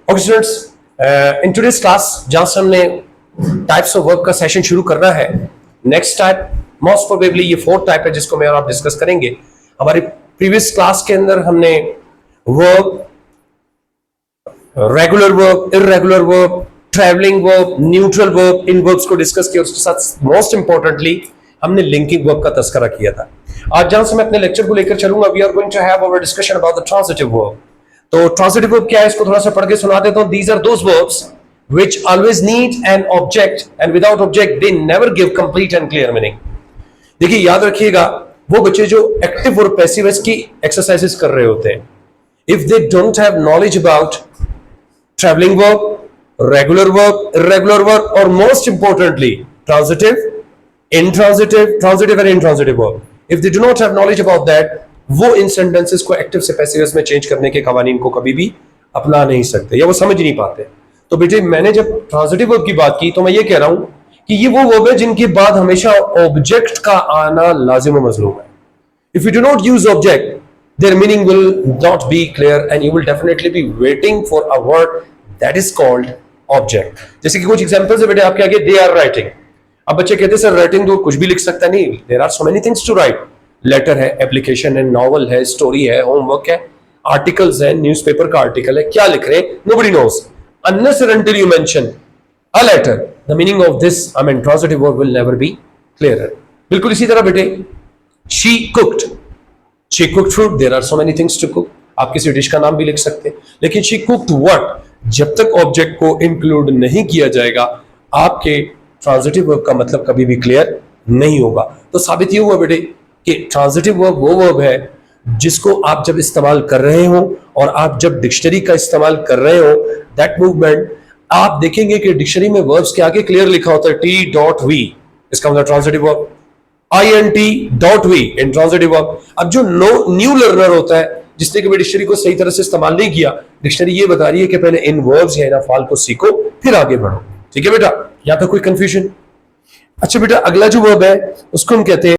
Okay students, in today's class जहां से हमने टाइप्स ऑफ वर्क का सेशन शुरू करना है, नेक्स्ट टाइप मोस्ट प्रोबेबली ये फोर्थ टाइप है जिसको मैं और आप डिस्कस करेंगे। हमारी प्रीवियस क्लास के अंदर हमने work, regular work, irregular work, travelling work, neutral work, इन वर्क्स को डिस्कस किया। उसके साथ मोस्ट इंपॉर्टेंटली हमने लिंकिंग वर्क का तस्करा किया था। आज जहां से मैं अपने लेक्चर को लेकर चलूंगा, we are going to have our discussion about the transitive verb. तो ट्रांजिटिव वर्ब क्या है, इसको थोड़ा सा पढ़ के सुना देता हूं। These are those verbs which always need an object and without object they never give complete and clear meaning। देखिए याद रखिएगा, वो बच्चे जो एक्टिव और पैसिव की एक्सरसाइजेस कर रहे होते हैं, if they don't have knowledge about traveling verb, regular verb, irregular verb, or most importantly transitive, intransitive, transitive and intransitive verb, if they do not have knowledge about that, वो इन sentences को active से passive में change करने के कवानीन को कभी भी अपना नहीं सकते या वो समझ नहीं पाते। तो बेटे मैंने जब ट्रांजिटिव वर्ब की बात की तो मैं ये कह रहा हूं कि ये वो वर्ब है जिनके बाद हमेशा ऑब्जेक्ट का आना लाजिम व मजलूम है। If you do not use object, there meaning will not be clear and you will definitely be waiting for a word that is called object. जैसे कि कुछ एग्जांपल्स है बेटे आपके आगे, दे आर राइटिंग। अब बच्चे कहते हैं सर राइटिंग तो कुछ भी लिख सकता नहीं, there are so many things to write. Letter है, एप्लीकेशन है, नॉवल है, स्टोरी है, होमवर्क है, आर्टिकल्स है, न्यूज़पेपर का आर्टिकल है, क्या लिख रहे हैं nobody knows unless and until you mention a letter, the meaning of this transitive verb will never be clearer। बिल्कुल इसी तरह बेटे, she cooked fruit, there are so many things to cook। आप किसी डिश का नाम भी लिख सकते हैं, लेकिन she cooked what, जब तक ऑब्जेक्ट को इंक्लूड नहीं किया जाएगा आपके ट्रांजिटिव वर्ब का मतलब कभी भी क्लियर नहीं होगा। तो साबित ये हुआ बेटे कि ट्रांजिटिव वर्ब वो वर्ब है जिसको आप जब इस्तेमाल कर रहे हो और आप जब डिक्शनरी का इस्तेमाल कर रहे हो, दैट मूवमेंट आप देखेंगे कि डिक्शनरी में वर्ब्स के आगे क्लियर लिखा होता है T.V, इसका मतलब ट्रांजिटिव वर्ब, INT.V इन ट्रांजिटिव वर्ब। अब जो न्यू लर्नर होता है जिसने कभी डिक्शनरी को सही तरह से इस्तेमाल नहीं किया, डिक्शनरी ये बता रही है कि पहले इन वर्ब्स या इन अफआल को सीखो फिर आगे बढ़ो। ठीक है बेटा, यहां तक कोई कंफ्यूजन? अच्छा बेटा, अगला जो वर्ब है उसको हम कहते हैं